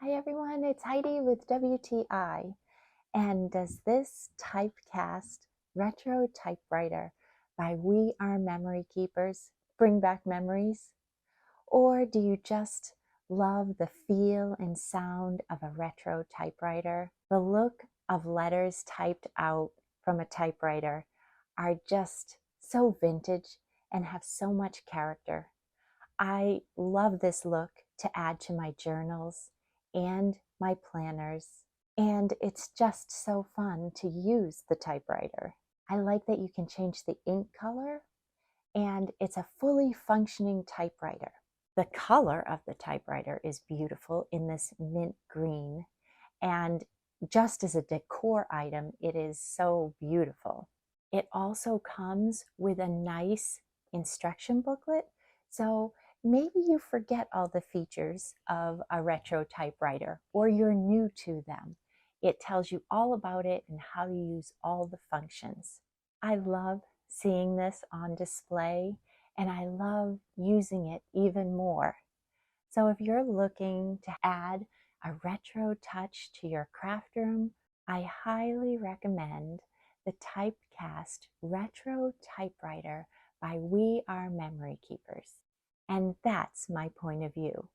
Hi everyone, it's Heidi with WTI. And does this Typecast retro typewriter by We Are Memory Keepers bring back memories? Or do you just love the feel and sound of a retro typewriter? The look of letters typed out from a typewriter are just so vintage and have so much character. I love this look to add to my journals and my planners. And it's just so fun to use the typewriter. I like that you can change the ink color, and it's a fully functioning typewriter. The color of the typewriter is beautiful in this mint green, and just as a decor item, it is so beautiful. It also comes with a nice instruction booklet, so maybe you forget all the features of a retro typewriter or you're new to them. It tells you all about it and how to use all the functions. I love seeing this on display and I love using it even more. So if you're looking to add a retro touch to your craft room, I highly recommend the Typecast Retro Typewriter by We Are Memory Keepers. And that's my point of view.